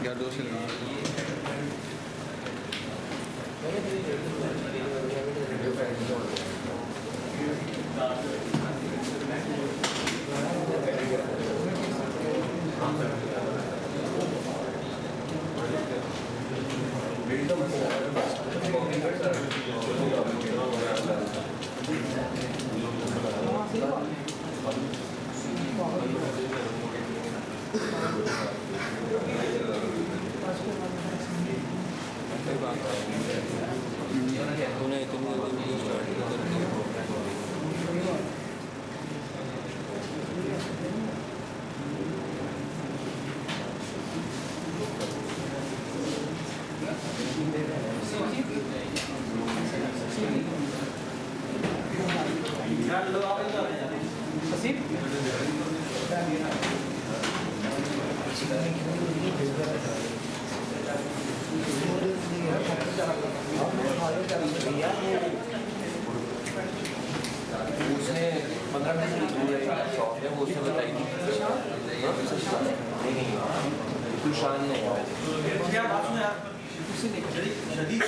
यार दोस्त तूने इतनी जल्दी स्टार्ट कर दिया। उसने 15 मिनट शॉप है, वो उसने बताई नहीं। शान ने क्या बात सुना यार, उससे नहीं शदीद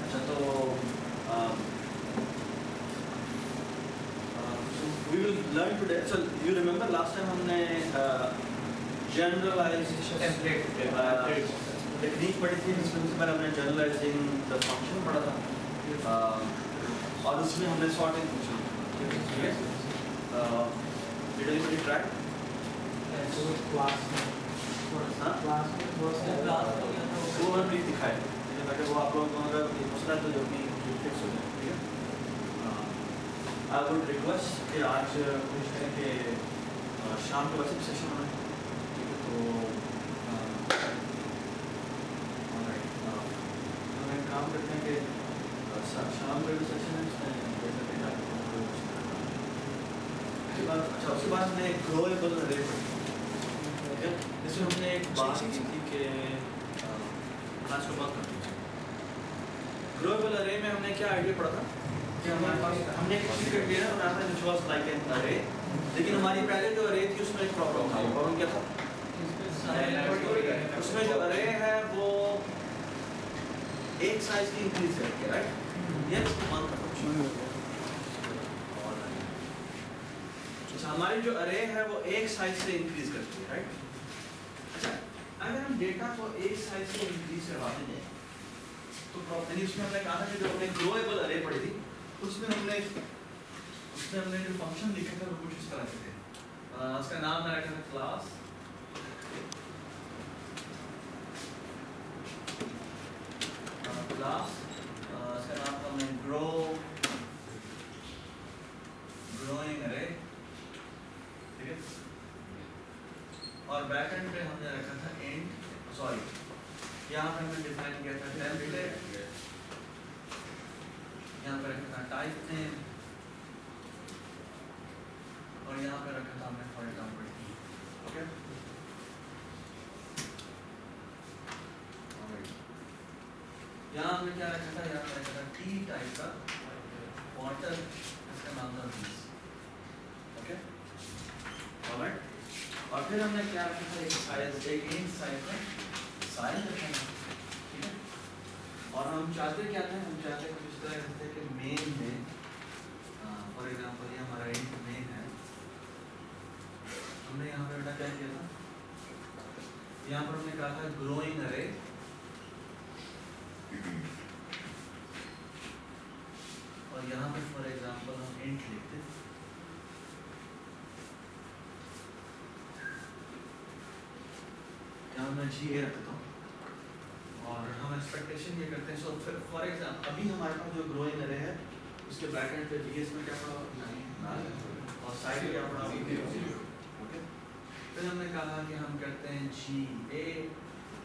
अच्छा तो we will learn today. So you remember last time हमने generalized template technique पढ़ी थी, जिसमें सबसे पहले हमने generalizing the function पढ़ा था और उसमें हमने sorting function ठीक है। Did anybody try? So class में वो मैंने प्लीज दिखाए ताकि वो आप लोगों को अगर मसला तो जो भी फिक्स हो जाए ठीक है। I would request कि आज कोशिश करें कि शाम के वैसे भी सेशन होना है ठीक है। तो हम एक काम करते हैं कि शाम में भी सेशन है इसमें अच्छा उसके बाद हमने ग्रोएबल अरे पढ़ी ठीक है। इसमें हमने एक बात की थी कि आज को बात करते हैं ग्रोएबल अरे में हमने क्या आइडिया पढ़ा था कि हमारे पास हमने एक चीज कर लिया ना which was like an array, लेकिन हमारी पहले जो array थी उसमें एक प्रॉब्लम था। प्रॉब्लम क्या था? उसमें जो array है वो एक साइज की इंक्रीज करती है राइट। ये इसको मान कर अच्छा हमारी जो array है वो एक साइज से इंक्रीज करती है राइट। अच्छा अगर हम डेटा को एक साइज से इंक्रीज करवाते हैं तो प्रॉब्लम उसमें हमने कहा था कि जो हमने ग्रोएबल array पढ़ी थी उसमें हमने जो फंक्शन लिखा था वो कुछ इस तरह से थे। उसका नाम मैंने रखा था क्लास उसका नाम था हमने ग्रोइंग अरे ठीक है। और बैकएंड पे हमने रखा था एंड सॉरी यहाँ पे हमने डिफाइन किया था टेम्पलेट, यहाँ पे रखा था टाइप नेम और यहाँ पे रखा था हमने फॉर एग्जांपल ओके। यहाँ हमने क्या रखा था, यहाँ पे रखा था टी टाइप का वाटर, इसका नाम था दिस ओके ऑलराइट। और फिर हमने क्या रखा था एक साइज एक इंच साइज में साइज रखा था ठीक है। और हम चाहते क्या थे, हम चाहते कुछ इस तरह से कि मेन में फॉर एग्जांपल ये हमारा इंट मेन है। हमने यहाँ पे बेटा क्या किया था, यहाँ पर हमने कहा था ग्रोइंग अरे और यहाँ पे फॉर एग्जांपल हम इंट लिखते यहाँ मैं जी ए रखता हूँ और हम एक्सपेक्टेशन ये करते हैं। सो फॉर एग्जांपल अभी हमारे पास जो ग्रोइंग अरे है उसके बैकएंड पे बीएस में क्या पड़ा और साइड क्या पड़ा ओके। फिर हमने कहा कि हम करते हैं जी ए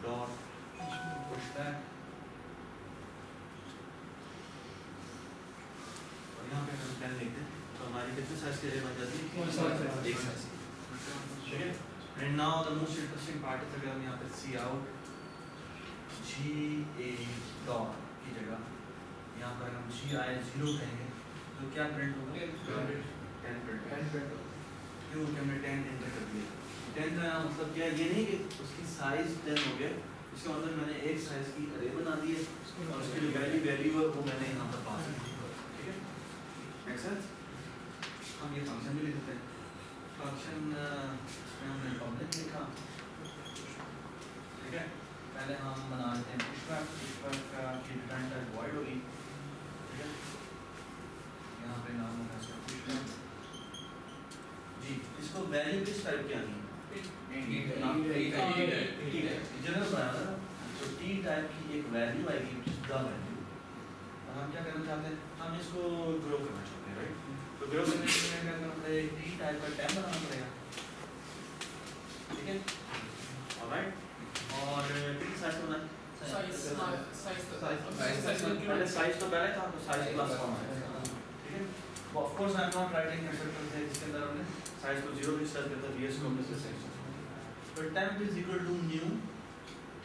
डॉट पुशबैक और यहाँ पे हम 10 लिखते हैं तो हमारी कितने साइज के लिए बन जाती है एक साइज ठीक है। And now the most interesting part है अगर हम यहाँ पे सी आउट जी ए डॉट की जगह यहाँ पर हम GI0 कहेंगे तो क्या प्रिंट होगा? 10 प्रिंट। क्यों? हमने 10 एंटर कर दिया। 10 का मतलब क्या है? ये नहीं कि उसकी साइज 10 हो गया, इसका मतलब मैंने एक साइज की अरे बना दी है और उसकी जो वैल्यू है वो मैंने यहाँ पर पास कर दी। ठीक है, मेक सेंस? हम ये फंक्शन भी लिख देते हैं। फंक्शन में हमने पब्लिक लिखा, ठीक है। पहले हम बना लेते हैं पुशबैक का रिटर्न टाइप वॉइड होगी, ठीक है। यहाँ पे नाम होगा इसका पुशबैक जी। इसको वैल्यू किस टाइप की आनी है? जनरल बनाया था तो टी टाइप की एक वैल्यू आएगी, द वैल्यू। और हम क्या करना चाहते हैं? हम इसको ग्रो करना चाहते हैं, राइट? तो ग्रो करने के लिए क्या करना पड़ेगा? टी टाइप का टैब बनाना पड़ेगा, ठीक है, ऑलराइट। और कितनी साइज होना है? साइज तो पहले था, तो साइज प्लस कौन है, ठीक है। Of course I am not writing constructor है जिसके अंदर हमने साइज को 0 भी सेट करता है, vs को हमने सेट तो temp is equal to new t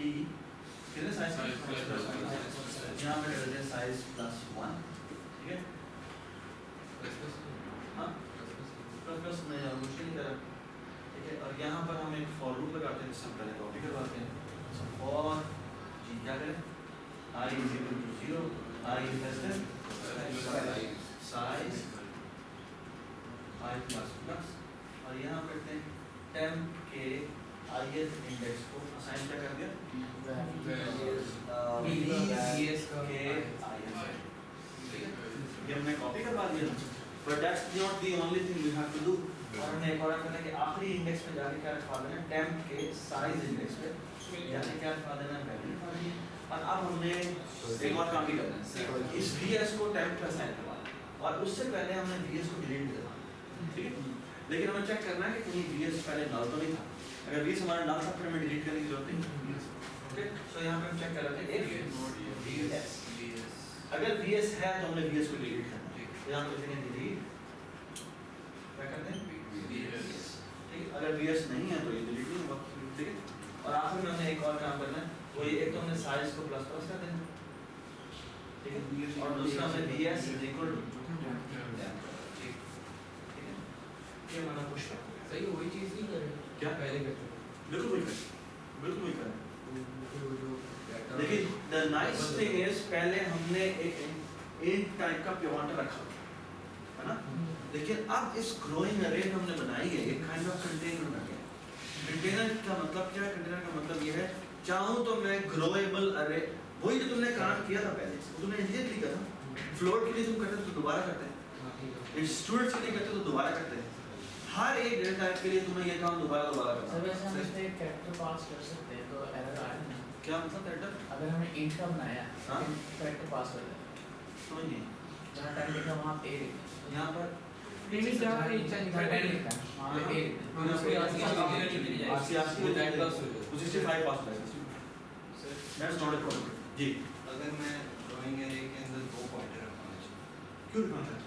कितने साइज यहाँ पे कर दें साइज +1, ठीक है। हाँ प्लस नहीं है, मुश्किल नहीं करा, ठीक है। और यहाँ पर हम एक फॉर लूप लगाते हैं, जिससे पहले कॉपी करवाते हैं। फॉर जी क्या करें? I is equal to 0, I is less than size I plus और यहाँ करते हैं temp के ith इंडेक्स को असाइन क्या कर दिया? vs के ith, ठीक है। ये हमने कॉपी करवा दिया, but that's not the only thing we have to do। और हमने एक और करना है कि आखिरी इंडेक्स पे जाके क्या रखवा देना? temp के साइज इंडेक्स पे जाके क्या रखवा देना? वैल्यू रखवा दी। और अब हमने एक और काम भी करना है, इस vs को temp पे असाइन करवाना और उससे पहले हमने vs को डिलीट कर देना, ठीक है। लेकिन हमें चेक करना है कि कहीं vs पहले null तो नहीं था। अगर vs हमारा null था फिर हमें डिलीट करने की जरूरत नहीं, ओके। सो यहाँ पे हम चेक कर रहे थे if vs अगर vs है तो हमने vs को डिलीट करना है, तो यहाँ पे लिखेंगे डिलीट क्या करते हैं vs, ठीक है। अगर vs नहीं है तो ये डिलीट नहीं होगा, ठीक है। और आखिर में हमने एक और काम करना है, वो एक तो हमने साइज को प्लस प्लस कर देना, ठीक है। और दूसरा हमने vs is equal to ये हमारा पुशबैक हो गया। सही वही चीज नहीं कर रहे क्या पहले करते थे? बिल्कुल वही करें, बिल्कुल वही करें। देखिए द नाइस थिंग इज पहले हमने एक int टाइप का पॉइंटर रखा है ना, लेकिन अब इस ग्रोइंग अरे हमने बनाई है एक काइंड ऑफ कंटेनर बना गया। कंटेनर का मतलब क्या है? कंटेनर का मतलब ये है चाहूं तो मैं ग्रोएबल अरे, वही जो तुमने काम किया था पहले, वो तुमने इंटीजर लिखा था, फ्लोट के लिए तुम करते तो दोबारा करते हैं, स्टूडेंट्स के लिए करते तो दोबारा करते हैं, हर एक डेटा टाइप के लिए तुम्हें ये काम दोबारा करना सर वैसे हम इसमें एक कैरेक्टर पास कर सकते हैं तो एरर आएगा ना? क्या मतलब कैरेक्टर? अगर हमने int का बनाया हाँ? कैरेक्टर पास कर दें समझ नहीं जहाँ टाइम लिखा वहाँ पे a लिखना यहाँ पर नहीं जहाँ पे इच्छा जहाँ टाइम लिखा है वहाँ पे a लिखना हम उसके आसपास वो दैट क्लास हो वो 65 पास हो जाएगा, दैट्स नॉट अ प्रॉब्लम जी। अगर मैं ड्राइंग एरे के अंदर दो पॉइंटर रखना चाहूँ क्यों रखना है?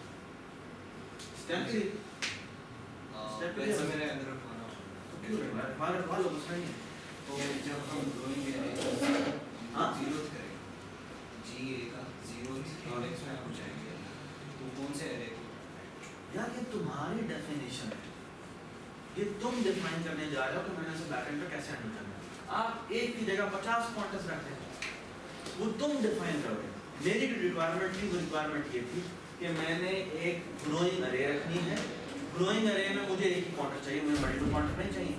स्टेप के लिए वैसे मेरे अंदर रखवाना तो क्यों रखना है? हमारे पास मसला नहीं है। तो जब हम ड्राइंग एरे हाँ? जीरो करेंगे जी ए का जीरो इंडेक्स में पहुंचाएंगे तो कौन से एरे को? यार ये तुम्हारी डेफिनेशन है, ये तुम डिफाइन करने जा रहे हो कि मैंने इसे बैकएंड पे कैसे हैंडल करना है। आप एक की जगह 50 पॉइंटर्स रखते हैं, वो तुम डिफाइन करोगे। मेरी जो रिक्वायरमेंट थी वो रिक्वायरमेंट ये थी कि मैंने एक ग्रोइंग अरे रखनी है, ग्रोइंग अरे में मुझे एक ही पॉइंटर चाहिए, मुझे मल्टीपल पॉइंटर नहीं चाहिए,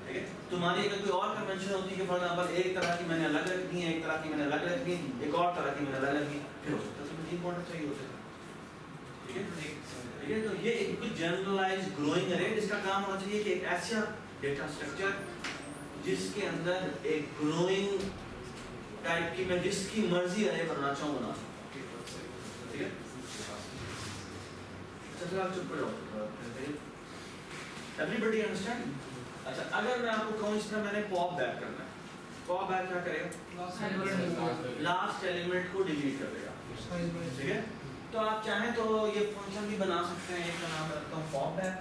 ठीक है। तुम्हारी अगर कोई और कन्वेंशन होती है कि फॉर एग्जांपल एक तरह की मैंने अलग रखनी है, एक तरह की मैंने अलग रखनी है, एक और तरह की मैंने अलग रखनी है, फिर हो सकता है तुम्हें 3 पॉइंटर चाहिए होते हैं, ठीक है। ठीक है, तो ये एक कुछ जनरलाइज ग्रोइंग अरे जिसका काम होना चाहिए कि एक ऐसा डेटा स्ट्रक्चर जिसके अंदर एक ग्रोइंग टाइप की मैं जिसकी मर्जी अरे बनाना चाहूँ बना सकूँ, ठीक है। चलो आप चुप करो, एवरीबॉडी अंडरस्टैंड? अच्छा अगर मैं आपको कहूँ इस तरह मैंने पॉप बैक करना है, पॉप बैक क्या करेगा? लास्ट एलिमेंट को डिलीट कर देगा, ठीक है। तो आप चाहें तो ये फंक्शन भी बना सकते हैं, एक का नाम रखता हूँ पॉप बैक।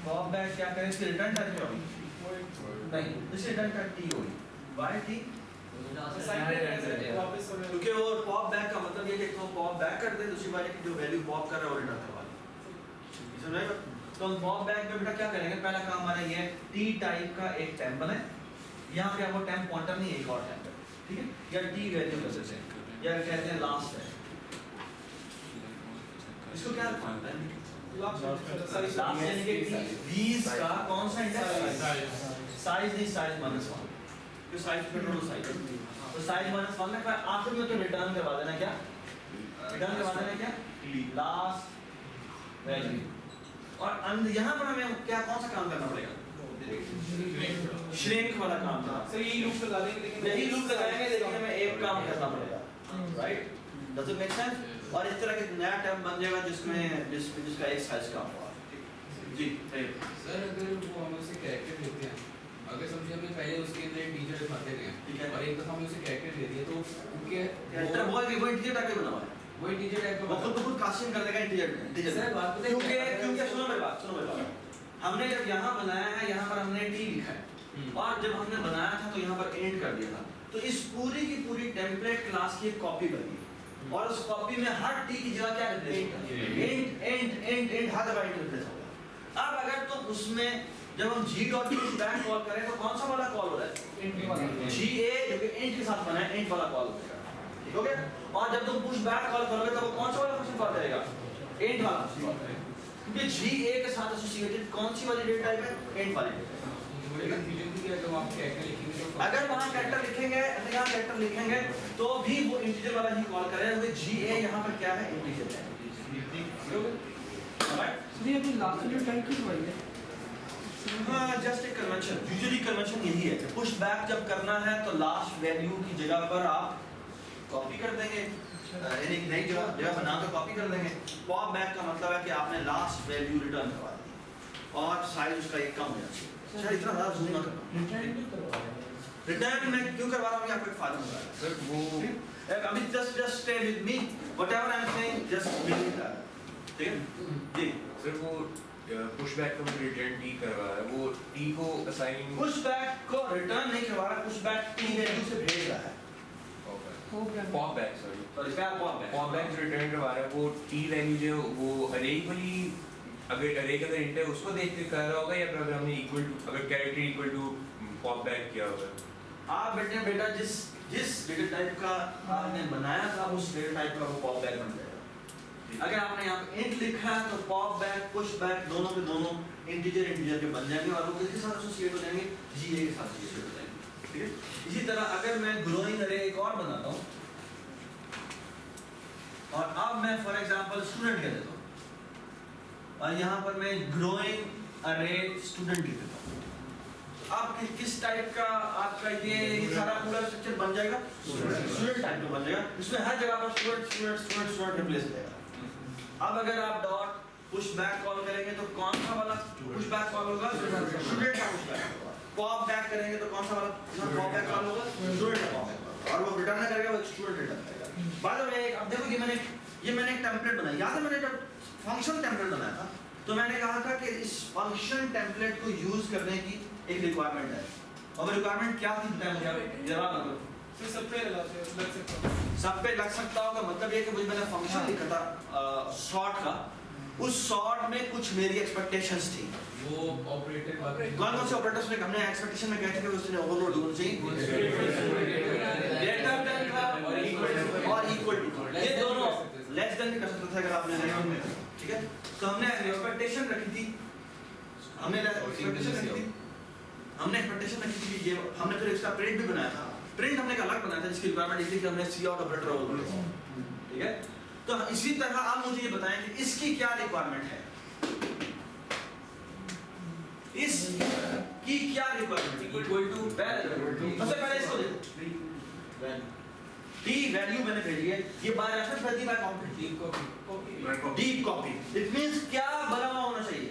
पॉप बैक क्या करें? इसकी रिटर्न टाइप क्या होगी? नहीं, इसकी रिटर्न टाइप टी होगी। Why T? क्योंकि एक तो पॉप बैक कर दे, दूसरी बात है कि जो वैल्यू पॉप कर रहा है वो रिटर्न करवा दे। समझ आएगा? तो हम पॉप बैक में बेटा क्या करेंगे, पहला काम हमारा ये है टी टाइप का एक टेम्प बनाए, यहाँ पे वो टेम्प पॉइंटर नहीं एक और टेम्प है, ठीक है, या टी वैल्यू कर देते हैं या कहते हैं लास्ट है, इसको क्या रखना है लास्ट यानी कि these का कौन सा इंडेक्स साइज नहीं साइज -1 तो साइज कंट्रोल साइज तो साइज -1 रखा है, आखिर में तो रिटर्न करवा देना क्या, रिटर्न करवा देना क्या लास्ट वैल्यू। और यहाँ पर हमें क्या कौन सा काम करना पड़ेगा, श्रिंक वाला काम था सर यही लूप लगा देंगे, लेकिन यही लूप लगाएंगे लेकिन हमें एक काम करना पड़ेगा, right, does it make sense. और इस तरह के नया टर्म बन जाएगा जिसका एक साइज का होगा, जी सही। सर अगर वो हम उसे कैरेक्टर देते हैं, अगर समझिए हमने पहले उसके अंदर एक टीचर दिखाते गए ठीक है, और एक दफा हमने उसे कैरेक्टर दे दिया तो उनके कैरेक्टर वो इंटीजर टाइप का बना हुआ है, वही टीचर टाइप वो खुद खुद कास्टिंग कर देगा इंटीजर सर बात पता है क्योंकि सुनो मेरी बात, हमने जब यहाँ बनाया है यहाँ पर हमने टी लिखा है और जब हमने बनाया था तो यहाँ पर एंड कर दिया था, तो इस पूरी की पूरी टेम्पलेट क्लास की एक कॉपी बनी और उस कॉपी में हर टी की जगह क्या रिप्लेस होगा, हर दफा एंड रिप्लेस होगा। अब अगर तो उसमें जब हम g dot push back call करें तो कौन सा वाला कॉल हो रहा है, इंट वाला ga जो कि एंड के साथ बना है, एंड वाला कॉल होगा, ठीक हो गया। और जब तुम पुश बैक कॉल करोगे तो वो कौन सा वाला फंक्शन कॉल करेगा, एंड वाला फंक्शन कॉल करेगा, क्योंकि ga के साथ एसोसिएटेड कौन सी वाली डेटा टाइप है, एंड वाली डेटा। अगर वहाँ कैरेक्टर लिखेंगे यहाँ कैरेक्टर लिखेंगे तो भी वो इंटीजर वाला ही कॉल करेगा, क्योंकि ga यहाँ पर क्या है, इंटीजर है, राइट। सर ये अभी लास्ट जो टाइप की हुई है, हाँ जस्ट एक कन्वेंशन, यूजुअली कन्वेंशन यही है कि पुश बैक जब करना है तो लास्ट वैल्यू की जगह पर आप कॉपी कर देंगे, यानी एक नई जगह बनाकर कॉपी कर देंगे। पॉप बैक का मतलब है कि आपने लास्ट वैल्यू रिटर्न करवा दी और साइज उसका एक कम हो जाए। अच्छा इतना ज़्यादा जूम ना करना, रिटर्न भी करवा देंगे, रिटर्न मैं क्यों करवा रहा हूँ, आपको एक फायदा हो रहा है सर वो अभी just stay with me, whatever I'm saying just believe that, ठीक है जी। सर वो पुशबैक का रिटर्न टी करवा रहा है, वो टी को असाइन पुश बैक को रिटर्न नहीं करवा रहा, पुश बैक टी वैल्यू से भेज रहा है, पॉप बैक सॉरी सॉरी क्या पॉप बैक रिटर्न करवा रहा है, वो टी वैल्यू जो वो अरे वाली अगर अरे का इंट है उसको देख के कर रहा होगा या फिर अगर हमने इक्वल टू अगर character equal to pop back किया होगा। आप बेटा जिस डेटा टाइप का आपने बनाया था उस डेटा टाइप का वो पॉप बैक बन जाएगा। अगर आपने यहाँ पे इंट लिखा है तो पॉप बैक पुश बैक दोनों के दोनों इंटीजर के बन जाएंगे और वो किसके साथ एसोसिएट हो जाएंगे, ga के साथ एसोसिएट हो जाएंगे, ठीक है। इसी तरह अगर मैं ग्रोइंग अरे एक और बनाता हूँ और अब मैं फॉर एग्जांपल स्टूडेंट कह देता हूँ और यहाँ पर मैं ग्रोइंग अरे स्टूडेंट लिख देता हूँ, आप किस टाइप का आपका ये सारा पूरा स्ट्रक्चर बन जाएगा, स्टूडेंट टाइप का बन जाएगा, इसमें हर जगह पर स्टूडेंट रिप्लेस हो जाएगा। अब अगर आप डॉट पुश बैक कॉल करेंगे तो कौन सा वाला पुश बैक कॉल होगा, स्टूडेंट का पुश बैक होगा। पॉप बैक करेंगे तो कौन सा वाला पॉप बैक कॉल होगा, स्टूडेंट का पॉप बैक, और वो रिटर्न करेगा वो स्टूडेंट रिटर्न करेगा। बाद में अब देखो ये मैंने एक टेम्पलेट बनाया, याद है मैंने जब फंक्शन टेम्पलेट बनाया था तो मैंने कहा था कि इस फंक्शन टेम्पलेट को यूज करने की एक रिक्वायरमेंट है, और रिक्वायरमेंट क्या थी जवाब दो। सर सब पे लग सकता है, सब पे लग सकता होगा, मतलब ये कि मुझे मैंने फंक्शन लिखा था सॉर्ट का, उस सॉर्ट में कुछ मेरी एक्सपेक्टेशंस थी। वो ऑपरेटर कौन से ऑपरेटर्स ने हमने एक्सपेक्टेशन में कहते थे कि उसने ओवरलोड होना चाहिए, ग्रेटर देन था और इक्वल टू, ये दोनों लेस देन भी कर सकते थे अगर आपने, ठीक है। तो हमने एक्सपेक्टेशन रखी थी, हमने एक्सपेक्टेशन रखी थी कि ये हमने फिर इसका प्रिंट भी बनाया था, प्रिंट हमने अलग बनाया था जिसकी रिक्वायरमेंट थी कि हमने सी आउट ऑपरेटर ओवरलोड, ठीक है। तो इसी तरह आप मुझे ये बताएं कि इसकी क्या रिक्वायरमेंट है, इसकी क्या रिक्वायरमेंट है, इक्वल टू सबसे पहले इसको देखो, टी वैल्यू मैंने भेजी है, ये बाय रेफरेंस भेजी by copy, deep copy, it means क्या बना हुआ होना चाहिए,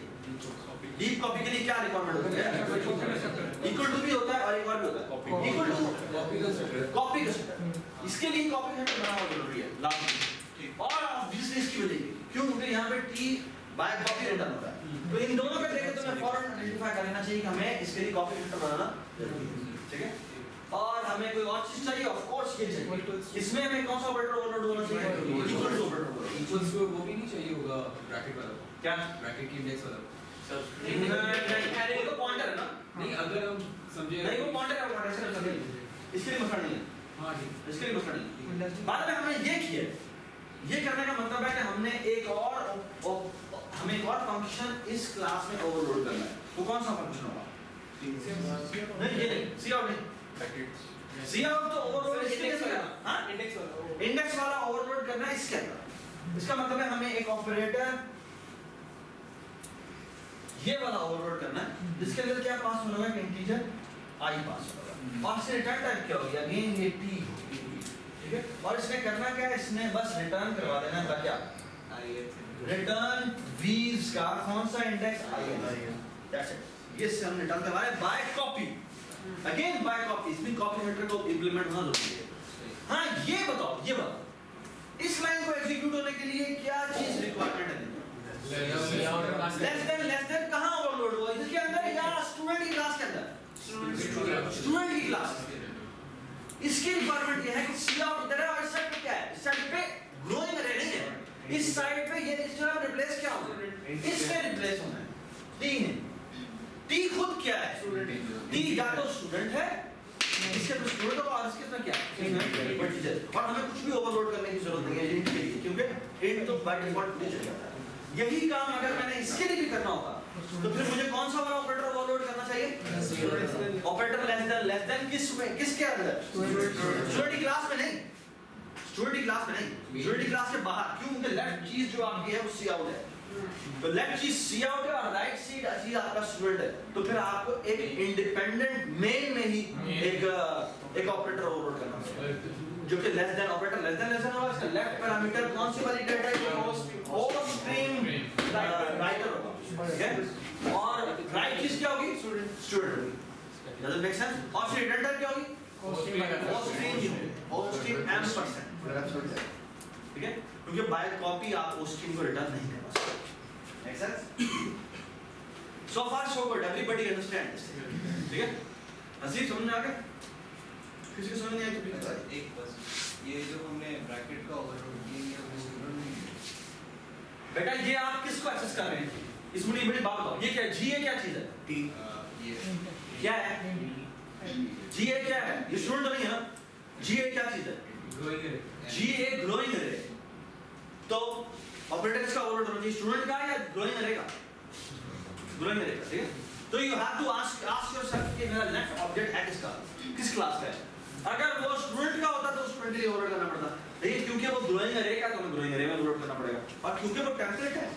डीप कॉपी के लिए क्या रिक्वायरमेंट होती है, इक्वल टू भी होता है और एक और भी होता है, इक्वल टू कॉपी का सेट, इसके लिए कॉपी सेट बना हुआ जरूरी है लास्ट, और ऑब्वियसली इसकी वजह क्यों, क्योंकि यहाँ पे टी बाय कॉपी रिटर्न होता है, तो इन दोनों का देखें तो मैं फौरन आइडेंटिफाई कर लेना चाहिए कि हमें इसके लिए कॉपी रिटर्न बनाना जरूरी है, ठीक है। और हमें कोई और चीज चाहिए, ऑफ कोर्स ये चाहिए। इसमें हमें कौन सा ऑपरेटर ओवरलोड होना चाहिए? Equal to operator. Equals to वो भी नहीं चाहिए होगा ब्रैकेट वाला, क्या? ब्रैकेट की इंडेक्स वाला। नहीं, वो तो पॉइंटर है ना। नहीं अगर हम समझे नहीं, वो पॉइंटर है, पॉइंटर ऐसे कर सकते। इसके लिए मसला नहीं है, हाँ ठीक इसके लिए मसला नहीं है। बाद में हमने ये किया, ये करने का मतलब है कि हमने एक और फंक्शन इस क्लास में ओवरलोड करना है। वो कौन सा फंक्शन होगा? नहीं, ये नहीं, सी आउट नहीं। सी आउट तो ओवरलोड इसके लिए करना, हाँ, इंडेक्स वाला ओवरलोड करना है इसके अंदर। इसका मतलब है हमें एक ऑपरेटर ये वाला ओवरलोड करना है, जिसके अंदर क्या पास होना है? इंटीजर आई पास होगा, और इससे रिटर्न टाइप क्या होगी? अगेन ये टी होगी, ठीक है। और इसने करना क्या है? इसने बस रिटर्न करवा देना है, क्या? रिटर्न वीज का कौन सा इंडेक्स? आई है, दैट्स इट। ये से हम रिटर्न करवा रहे हैं by copy, again by copy. इसमें कॉपी मेथड को इंप्लीमेंट होना जरूरी है। हाँ, ये बताओ इस लाइन को एग्जीक्यूट होने के लिए क्या चीज रिक्वायरमेंट है? लेस देन कहां ओवरलोड हुआ? इसके अंदर या स्टूडेंट की क्लास के अंदर? स्टूडेंट की क्लास। इसकी रिक्वायरमेंट ये है कि सी आउट इधर है और इस साइड पे क्या है? इस साइड पे ग्रोइंग अरे नहीं है, इस साइड पे ये इस तरह रिप्लेस क्या होगा? इससे रिप्लेस होना है। टी है, टी खुद क्या है? टी या तो स्टूडेंट है, इसके तो स्टूडेंट होगा और इसके तो क्या है? टीचर। और हमें कुछ भी ओवरलोड करने की जरूरत नहीं है इंट के लिए, क्योंकि इंट तो बाय डिफॉल्ट टीचर चल जाता है। यही काम अगर मैंने इसके लिए भी करना होता तो फिर मुझे कौन सा वाला ऑपरेटर ओवरलोड करना चाहिए? ऑपरेटर लेस देन किसके अंदर? स्टूडेंट की क्लास में नहीं, स्टूडेंट की क्लास में नहीं, स्टूडेंट की क्लास के बाहर। क्यों? क्योंकि लेफ्ट चीज जो आपकी है वो सी आउट है, तो लेफ्ट चीज सी आउट है और राइट चीज आपका स्टूडेंट है। तो फिर आपको एक इंडिपेंडेंट मेन में ही एक ऑपरेटर ओवरलोड करना होगा, जो कि less than operator less than होगा। इसका लेफ्ट पैरामीटर कौन सी वाली डेटा है? होस्ट स्ट्रीम राइटर होगा, ठीक है। और राइट चीज क्या होगी? स्टूडेंट होगी। Does it make sense? और फिर रिटर्न टाइप क्या होगी? होस्ट स्ट्रीम %, ठीक है। क्योंकि बाय कॉपी आप होस्ट स्ट्रीम को रिटर्न नहीं कर सकते। Make sense? So far so good, everybody understand this, ठीक है। हसीब समझ में आ गया? किसी को समझ नहीं आई तो प्लीज एक बस ये जो हमने ब्रैकेट का ओवरलोड किया वो स्टूडेंट नहीं है। बेटा ये आप किसको एक्सेस कर रहे हैं? इस बड़ी बड़ी बात बताओ, ये क्या है? जी ये क्या चीज है? टी ये क्या है? जी ए क्या है? ये स्टूडेंट नहीं है ना? जी ए क्या चीज है? ग्रोइंग है। जी ए ग्रोइंग अरे। तो ऑपरेटर किसका ओवरलोड होना चाहिए? स्टूडेंट का या ग्रोइंग अरे का? ग्रोइंग अरे का, ठीक है। तो you have to ask yourself कि मेरा नेक्स्ट ऑब्जेक्ट है किसका, किस क्लास का है। अगर वो स्टूडेंट का होता तो स्टूडेंट के लिए ओवरलोड करना पड़ता, लेकिन क्योंकि वो ग्रोइंग अरे का तो हमें ग्रोइंग अरे में ओवरलोड करना पड़ेगा। और क्योंकि वो टेम्पलेट है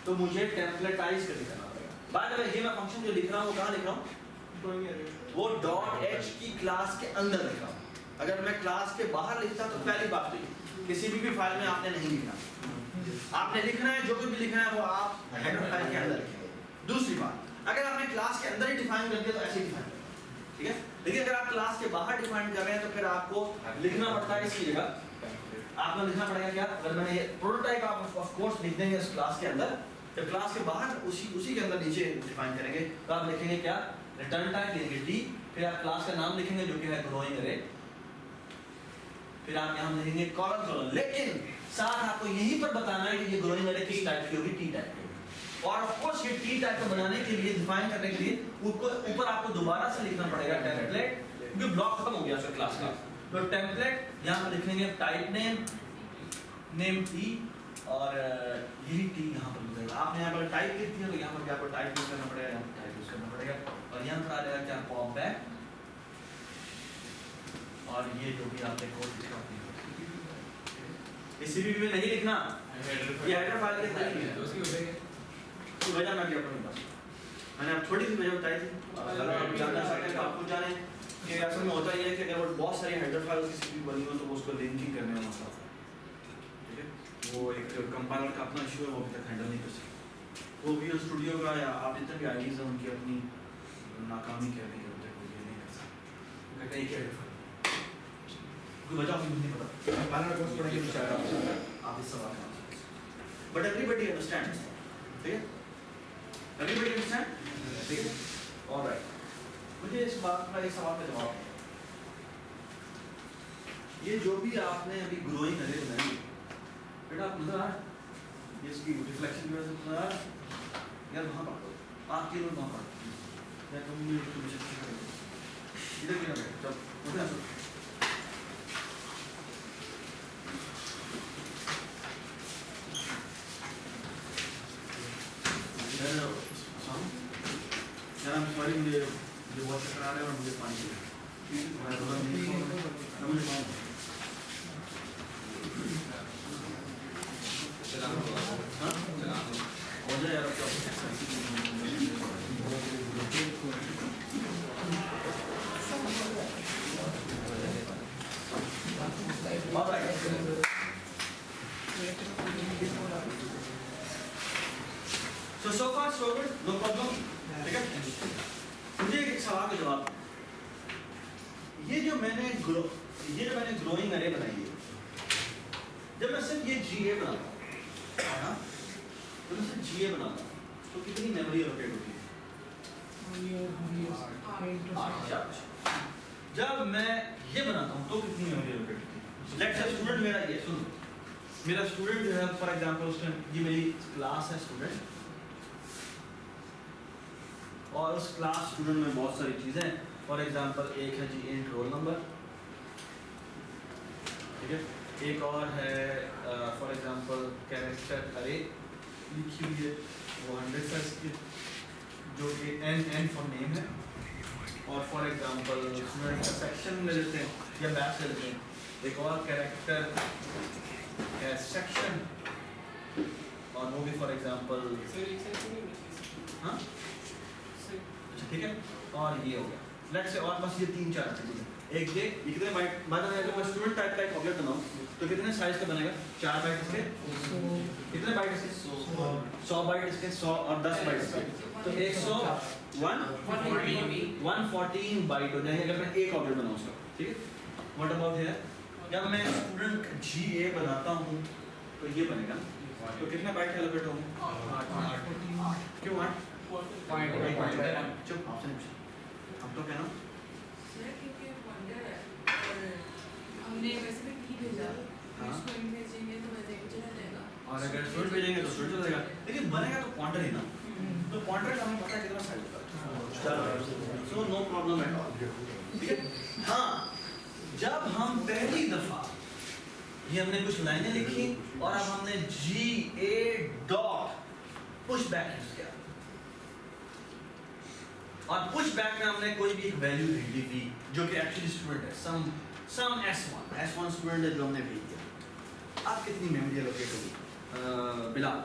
तो मुझे टेम्पलेटाइज करके करना पड़ेगा। बाय द वे ये मैं फंक्शन जो लिख रहा हूं वो कहां लिख रहा हूं? वो डॉट एच की क्लास के अंदर लिख रहा हूं। अगर मैं क्लास के बाहर लिखता तो पहली बात तो किसी भी फाइल में आपने नहीं लिखना। आपने लिखना है जो कुछ भी लिखना है वो आप हेडर फाइल के अंदर लिखेंगे। दूसरी बात, अगर आपने क्लास के अंदर ही डिफाइन कर दिया तो ऐसे डिफाइन करें, ठीक है। लेकिन अगर आप क्लास के बाहर डिफाइन कर रहे हैं तो फिर आपको लिखना पड़ता है इसकी जगह आपको लिखना पड़ेगा क्या? अगर मैंने ये प्रोटोटाइप आप ऑफ कोर्स लिख देंगे इस क्लास के अंदर, तो क्लास के बाहर उसी के अंदर नीचे डिफाइन करेंगे तो आप लिखेंगे क्या? रिटर्न टाइप लिखेंगे टी, फिर आप क्लास का नाम लिखेंगे जो कि है ग्रोइंग अरे, फिर आप यहाँ लिखेंगे कॉलम। लेकिन साथ आपको यहीं पर बताना है कि ये ग्रोइंग अरे किस टाइप की होगी? टी टाइप की। और ऑफ कोर्स ये टी टाइप को बनाने के लिए डिफाइन करने के लिए ऊपर आपको दोबारा से लिखना पड़ेगा टेम्पलेट, क्योंकि ब्लॉक खत्म हो गया उसका क्लास का। तो टेम्पलेट यहाँ पर लिखेंगे टाइप नेम टी, और यही टी यहाँ पर मिलेगा। आपने यहाँ पर टाइप लिख दिया तो यहाँ पर आपको टाइप यूज करना पड़ेगा, यहाँ पर टाइप यूज करना पड़ेगा। और यहाँ पर आ जाएगा क्या? पॉप बैक, और ये जो भी आपने कोड लिखा इसी भी में नहीं लिखना, ये हेडर फाइल के अंदर ही है। तो वजह मैं भी अपने पास मैंने अब थोड़ी सी वजह बताई थी। अगर आप जानना चाहते हैं तो आपको जाने कि असल में होता ये है कि अगर वो बहुत सारी हेडर फाइल की सीपी बनी हो तो वो उसको लिंकिंग करने में मसला होता है, ठीक है। वो एक कंपाइलर का अपना इशू है, वो अभी तक हैंडल नहीं कर सकते। वो भी स्टूडियो का या आप जितने भी आईडीज हैं उनकी अपनी नाकामी कह रही है, अभी तक वो ये नहीं कर सकते। कहते हैं एक हेडर फाइल कोई वजह मुझे नहीं पता, कंपाइलर कोर्स पढ़ेंगे तो शायद आप इस सवाल का आंसर, बट एवरीबॉडी अंडरस्टैंड्स, ठीक है। एवरीबॉडी अंडरस्टैंड, ठीक है। ऑलराइट, मुझे इस बात का एक सवाल का जवाब है ये जो भी आपने अभी ग्रोइंग अरे बनाई बेटा आप नजर आ रहा है? ये इसकी रिफ्लेक्शन की वजह से नजर आ रहा है? यार वहाँ पढ़ दो, आप तीनों वहाँ पढ़ दो, या तुम भी तुम्हें शक्ति करोगे इधर क्यों ना बैठो, जब उठे ना यार I'm sorry, मुझे बहुत चक्कर आ रहा है और मुझे पानी चाहिए। मैं थोड़ा नहीं सोऊंगा, मुझे पानी हाँ? हो जाए यार अब so far so good, no problem, ठीक है? मुझे एक सवाल का जवाब, ये जो मैंने ग्रोइंग अरे बनाई है, जब मैं सिर्फ ये GA बनाता हूँ, है ना? जब मैं सिर्फ GA बनाता हूँ, तो कितनी मेमोरी एलोकेट होती है? जब मैं ये बनाता हूँ, तो कितनी मेमोरी एलोकेट होती है? लेट्स से स्टूडेंट मेरा ये सुनो, मेरा स्टूडेंट जो है, फॉर एग्जांपल उसमें ये मेरी क्लास है स्टूडेंट, और उस क्लास स्टूडेंट में बहुत सारी चीज़ें हैं। फॉर एग्जांपल एक है जी इंट रोल नंबर, ठीक है, एक और है फॉर एग्जांपल कैरेक्टर अरे लिखी हुई है वो 100 साइज की, जो कि n फॉर नेम है, और फॉर एग्जांपल स्टूडेंट का सेक्शन ले लेते हैं या बैच ले लेते हैं, एक और कैरेक्टर है सेक्शन, और वो भी फॉर एग्जांपल हाँ ठीक है, और ये हो गया लेट्स से, और बस ये 3-4 चीजें, एक ये कितने बाइट मतलब अगर मैं स्टूडेंट टाइप का एक ऑब्जेक्ट बनाऊं तो कितने साइज का बनेगा? 4 बाइट इसके, कितने बाइट इसके? 100 बाइट इसके, 100 और 10 बाइट इसके, तो 114 बाइट हो जाएंगे अगर मैं एक ऑब्जेक्ट बनाऊं उसका, ठीक है? व्हाट अबाउट हियर, जब मैं स्टूडेंट GA बनाता हूं तो ये बनेगा, तो कितने बाइट एलोकेट होंगे? 8। क्यों 8? चुप आपसे नहीं, हम तो कहना सर क्योंकि पॉइंटर है और हमने वैसे भी नहीं भेजा, हाँ। स्टूडेंट भेजेंगे तो वैसे ही चला जाएगा, और अगर स्टूडेंट भेजेंगे तो स्टूडेंट चलेगा, लेकिन बनेगा तो पॉइंटर ही ना, तो पॉइंटर का हमें पता है कितना साइज होता है, so no problem at all, ठीक है? हाँ, जब हम पहली दफा ये हमने कुछ लाइनें लिखी और अब हमने GA dot push back use किया, और पुश बैक में हमने कोई भी एक वैल्यू भेज दी जो कि एक्चुअली स्टूडेंट है, सम S1 स्टूडेंट है जो हमने भेज दिया। अब कितनी मेमोरी एलोकेट होगी बिलाल?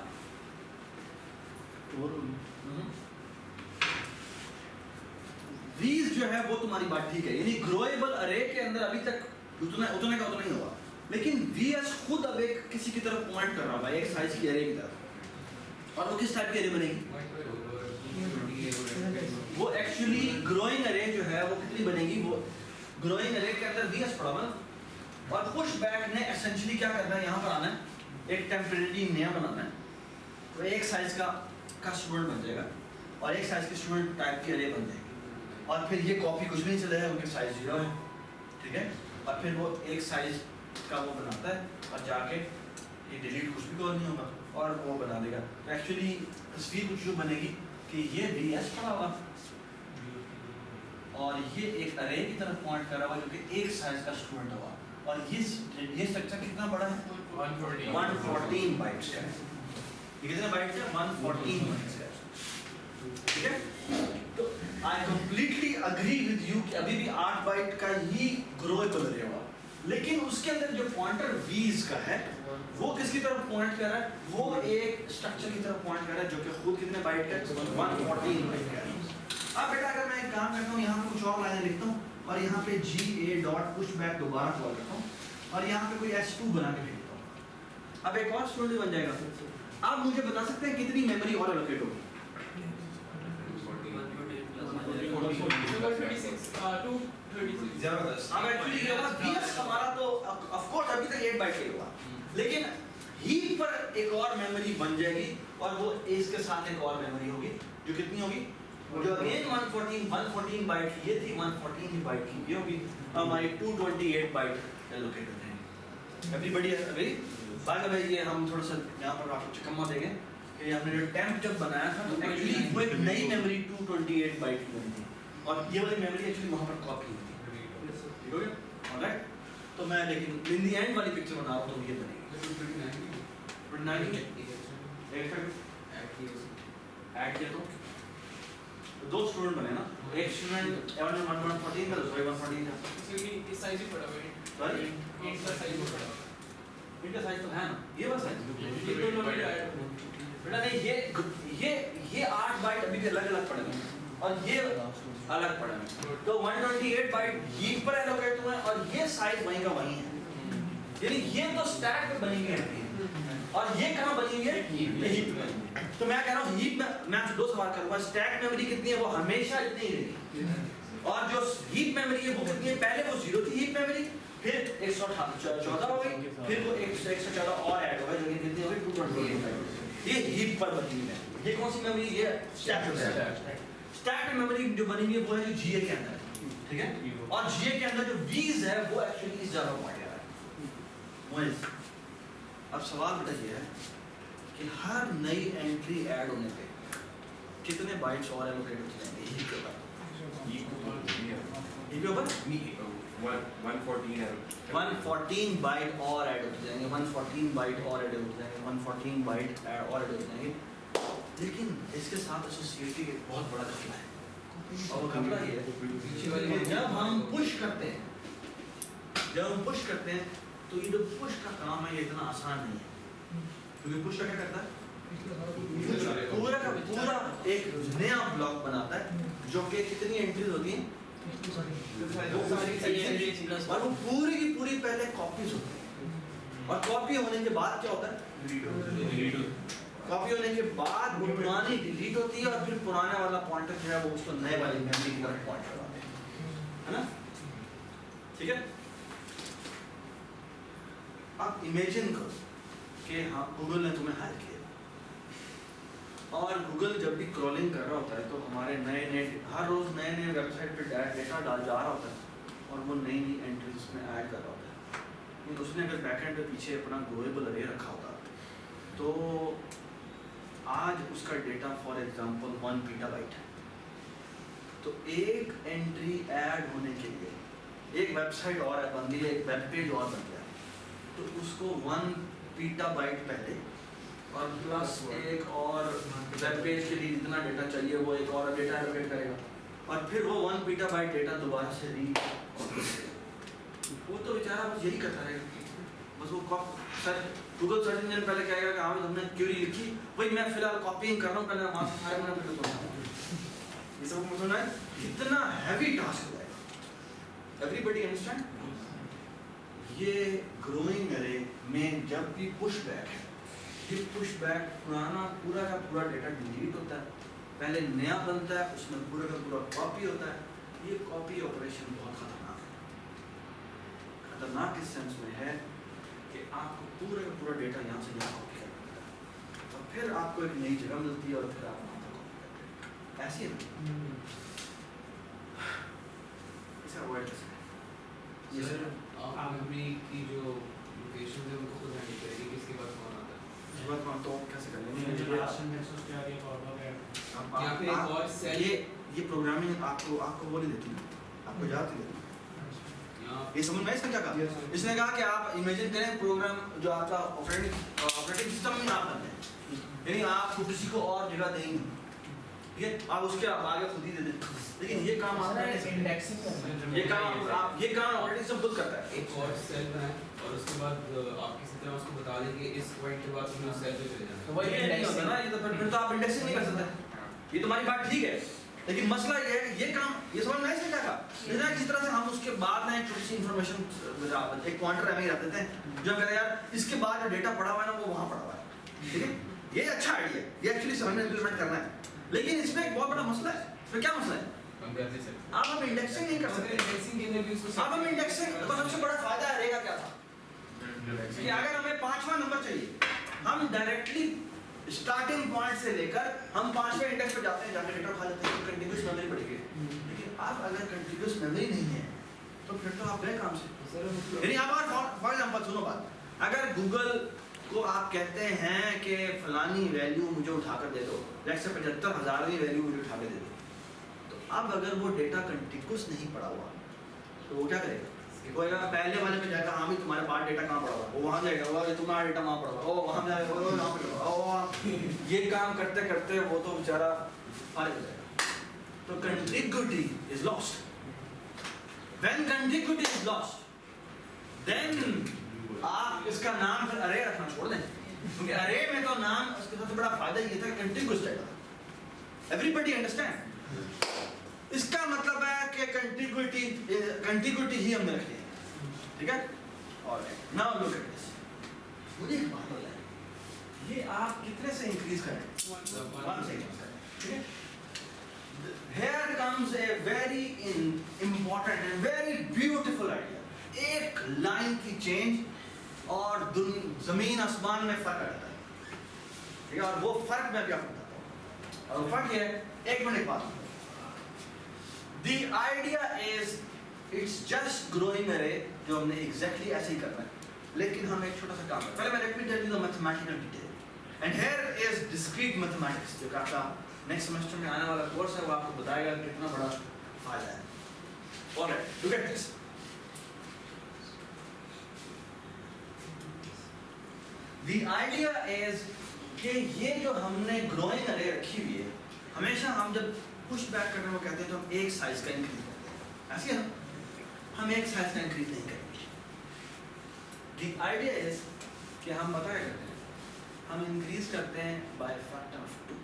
वीज जो है वो तुम्हारी बात ठीक है, यानी ग्रोएबल अरे के अंदर अभी तक उतना का उतना ही होगा, लेकिन VS खुद अब एक किसी की तरफ पॉइंट कर रहा है, एक साइज की अरे की तरफ, और वो किस टाइप की अरे बनेगी? वो एक्चुअली ग्रोइंग अरे जो है वो कितनी बनेगी? वो ग्रोइंग अरे के अंदर VS पड़ा हुआ, और पुश बैक ने एसेंशियली क्या करना है, यहाँ पर आना है, एक टेम्परेरी नया बनाना है, तो एक साइज का स्टूडेंट बन जाएगा और एक साइज की स्टूडेंट टाइप की अरे बन जाएगी, और फिर ये कॉपी कुछ भी नहीं चलेगा क्योंकि साइज 0 है, ठीक है? और फिर वो एक साइज का वो बनाता है और जाके ये डिलीट कुछ भी कॉल नहीं होगा और वो बना देगा, तो एक्चुअली तस्वीर कुछ जो बनेगी कि ये VS पड़ा हुआ और ये एक अरे की तरफ पॉइंट कर रहा हुआ जो कि एक साइज का स्टूडेंट हुआ, और ये स्ट्रक्चर कितना बड़ा है? 114 बाइट्स का है। ये कितने बाइट्स है? 114 बाइट्स का, ठीक है? तो I completely agree with you कि अभी भी 8 बाइट का ही ग्रोएबल अरे हुआ, लेकिन उसके अंदर जो पॉइंटर वीज का है वो किसकी तरफ पॉइंट कर रहा है? वो एक स्ट्रक्चर की तरफ पॉइंट कर रहा है जो कि खुद कितने बाइट का है? 114 बाइट का है। अब बेटा अगर मैं एक काम करता हूँ, यहाँ पे कुछ और लाइनें लिखता हूँ और यहाँ पे GA डॉट पुश बैक दोबारा कॉल करता हूँ और यहाँ पे कोई S2 बना के भेजता हूँ, अब एक और स्टूडेंट बन जाएगा। आप मुझे बता सकते हैं कितनी मेमोरी और एलोकेट होगी? 236 जबरदस्त। अब एक्चुअली ये होगा VS हमारा तो ऑफ कोर्स अभी तक 8 बाइट का ही होगा, लेकिन हीप पर एक और मेमोरी बन जाएगी और वो इसके साथ एक और मेमोरी होगी जो कितनी होगी? जो अगेन 114 बाइट की ये थी, 114 बाइट की ये होगी, हमारी 228 बाइट एलोकेट होते हैं। एवरीबॉडी अभी बाय द वे ये हम थोड़ा सा यहाँ पर आपको चकम्मा देंगे कि हमने जो टेम्प जब बनाया था तो एक्चुअली वो एक नई मेमोरी 228 बाइट की बनी थी और ये वाली मेमोरी एक्चुअली वहाँ पर कॉपी हुई थी, ठीक हो गया? ऑलराइट, तो मैं लेकिन इन द एंड वाली पिक्चर बना रहा हूँ तो ये बनेगी 29 ऐड किया तो दो स्टूडेंट बने ना, एक स्टूडेंट 114 का दूसरा 114 था। इस साइज ही पड़ा हुआ है। सॉरी इनका साइज ही पड़ा हुआ है। इनका साइज तो है ना, ये बस है ये दोनों भी ऐड हो। बेटा नहीं, ये 8 बाइट अभी भी अलग अलग पड़े हैं और ये अलग पड़े हैं, तो 128 बाइट हीप पर एलोकेट हुए हैं और ये साइज वहीं का वहीं है, यानी ये तो स्टैक पे बनी हुई है और ये कहाँ बनी हुई है, ये हीप में। तो मैं कह रहा हूँ हीप में मैं आपसे दो सवाल करूँगा, स्टैक मेमोरी कितनी है, वो हमेशा इतनी ही रहेगी, और जो हीप मेमोरी है वो कितनी है, पहले वो 0 थी हीप मेमोरी, फिर 114 हो गई, फिर वो 114 और ऐड हो गई, जो कि कितनी हो गई 228। ये हीप पर बनी हुई है, ये कौन सी मेमोरी, ये स्टैक मेमोरी। स्टैक मेमोरी जो बनी हुई है वो है जो जीए के अंदर, ठीक है, और जीए के अंदर जो वीज है वो एक्चुअली इस जगह पॉइंट है। अब सवाल बेटा ये है कि हर नई एंट्री ऐड होने पे कितने बाइट्स और एलोकेट होते जाएंगे हीप के ऊपर, हीप के ऊपर 114 बाइट और ऐड होते जाएंगे, 114 बाइट और ऐड होते जाएंगे, 114 बाइट और ऐड होते जाएंगे। लेकिन इसके साथ एसोसिएटेड एक बहुत बड़ा खतरा है, और वो खतरा ये है कि जब हम पुश करते हैं तो ये जो पुश का काम है ये इतना आसान नहीं है, क्योंकि पुश का क्या करता है, पूरा का पूरा एक नया ब्लॉक बनाता है जो कि कितनी एंट्रीज होती हैं, और वो पूरी की पूरी पहले कॉपीज होती है, और कॉपी होने के बाद क्या होता है, कॉपी होने के बाद वो पुरानी डिलीट होती है और फिर पुराने वाला पॉइंटर जो है वो उसको नए वाली मेमोरी की तरफ पॉइंट करवाते हैं, है ना, ठीक है। आप इमेजिन करो कि हाँ गूगल ने तुम्हें हायर किया और गूगल जब भी क्रॉलिंग कर रहा होता है तो हमारे नए हर रोज नए वेबसाइट पे डेटा डाल जा रहा होता है और वो नई एंट्रीज उसमें ऐड कर रहा होता है, लेकिन उसने अगर बैकएंड पे पीछे अपना ग्लोबल अरे रखा होता तो आज उसका डेटा फॉर एग्जांपल 1 पीटाबाइट है, तो एक एंट्री ऐड होने के लिए एक वेबसाइट और बन गई, एक वेब पेज और बन गया, तो उसको 1 पीटाबाइट पहले और प्लस एक और वेब पेज के लिए जितना डेटा चाहिए वो एक और डेटा एलोकेट करेगा और फिर वो 1 पीटाबाइट डेटा दोबारा से रीड करेगा। वो तो बेचारा बस यही करता रहेगा, बस वो सर गूगल सर्च इंजन पहले कहेगा कि हाँ हमने क्वेरी लिखी, वही मैं फिलहाल कॉपीइंग कर रहा हूँ, पहले वहाँ से फाइल बना फिर तो ये सब मुझे ना कितना हैवी टास्क हो जाएगा। Everybody understand? ये ग्रोइंग एरे में जब भी पुश बैक है, ये पुश बैक पुराना पूरा का पूरा डेटा डिलीट होता है, पहले नया बनता है, उसमें पूरा का पूरा कॉपी होता है। ये कॉपी ऑपरेशन बहुत खतरनाक है। खतरनाक इस सेंस में है कि आपको पूरा का पूरा डेटा यहाँ से यहाँ कॉपी करना पड़ता है और फिर आपको एक नई जगह मिलती है और फिर आप वहाँ पर कॉपी करते हैं। ऐसी है इसे अवॉइड कर सकते हैं। सर आप मेमोरी की जो लोकेशन है उनको खुद हैंडल करेंगे कि इसके बाद कौन आता है, इस बात तो कैसे कर लेंगे? यहाँ पे एक और सेल ये प्रोग्रामिंग आपको वो नहीं देती ना, आपको याद नहीं देती। ये समझ में इसने क्या कहा? इसने कहा कि आप इमेजिन करें प्रोग्राम जो आपका ऑपरेटिंग सिस्टम में आप बनते हैं, यानी आप किसी को और जगह देंगे, ठीक है, आप उसके आगे खुद ही दे दें, लेकिन ये काम आप इंडेक्सिंग ये काम ऑपरेटिंग सिस्टम खुद करता है। एक और सेल बनाए और उसके बाद आप किसी तरह उसको बता दें कि इस पॉइंट के बाद तुम्हें उस सेल पे चले जाना है। तो वही ये नहीं होता ना, ये तो फिर तो आप इंडेक्सिंग नहीं कर सकते। ये तुम्हारी बात ठीक है, लेकिन मसला ये है कि ये काम ये समझ में नहीं सकता का किस तरह से हम उसके बाद में छोटी सी इन्फॉर्मेशन एक पॉइंटर हमें रख देते हैं जो कहते हैं यार इसके बाद जो डेटा पड़ा हुआ है ना वो वहाँ पड़ा हुआ है, ठीक है, ये अच्छा आइडिया है, ये एक्चुअली समझ में इम्प्लीमेंट करना है, लेकिन इसमें एक बहुत बड़ा मसला है। तो क्या मसला है? आप हम इंडेक्सिंग नहीं कर सकते। अब हम इंडेक्सिंग तो सबसे बड़ा फायदा रहेगा क्या था कि अगर हमें 5वां नंबर चाहिए, हम डायरेक्टली स्टार्टिंग पॉइंट से लेकर हम 5वें इंडेक्स पे जाते हैं, जाकर डेटा उठा लेते हैं, कंटीन्यूअस मेमोरी बढ़ेगी। लेकिन आप अगर कंटीन्यूअस मेमोरी नहीं है तो तो फिर तो आप गए काम से। सर यानी आप फॉर एग्जाम्पल सुनो बात, अगर गूगल को आप कहते हैं कि फलानी वैल्यू मुझे उठाकर दे दो, जैसे 75,000वीं वैल्यू मुझे उठा के दे दो, तो अब अगर वो डेटा कंटिन्यूस नहीं पड़ा हुआ तो वो क्या करेगा? वो पहले वाले में जाएगा, हाँ भी तुम्हारे पास डेटा कहाँ पड़ा हुआ, वो वहाँ जाएगा, वो तुम्हारा डेटा वहाँ पड़ा हुआ, ओ वहाँ जाएगा, वो यहाँ पड़ा हुआ, ओ वहाँ। ये काम करते करते वो तो बेचारा फारिग हो जाएगा। तो continuity is lost. When contiguity is lost, then आप इसका नाम फिर अरे रखना छोड़ दें, क्योंकि अरे में तो नाम उसके सबसे बड़ा फायदा ये था कि कंटिन्यूस डेटा। Everybody understand? इसका मतलब है कि कंटिग्यूटी ही हमने रखी है, ठीक है? Alright, now look at this. मुझे एक बात बताएं, ये आप कितने से इंक्रीज करें? 1 से increase करें, ठीक है? Here comes a very important and very beautiful idea. एक लाइन की चेंज और जमीन आसमान में फर्क आ जाता है, ठीक है? और वो फर्क मैं क्या बताता हूँ, और वो फर्क ये है, एक मिनट बाद। The idea is it's just growing array, जो हमने exactly ऐसे ही करना है, लेकिन हम एक छोटा सा काम है। पहले मैं let me tell you the mathematical detail. And here is discrete mathematics, जो आपका नेक्स्ट सेमेस्टर में आने वाला कोर्स है, वो आपको बताएगा कितना बड़ा फायदा है। Alright, look at this. The idea is कि ये जो हमने growing array रखी हुई है, हमेशा हम जब पुश बैक करने को कहते हैं तो हम एक साइज का इंक्रीज करते हैं, ऐसे है ना? हम एक साइज का इंक्रीज नहीं करेंगे। The idea is कि हम पता क्या करते हैं, हम इंक्रीज करते हैं by factor of 2.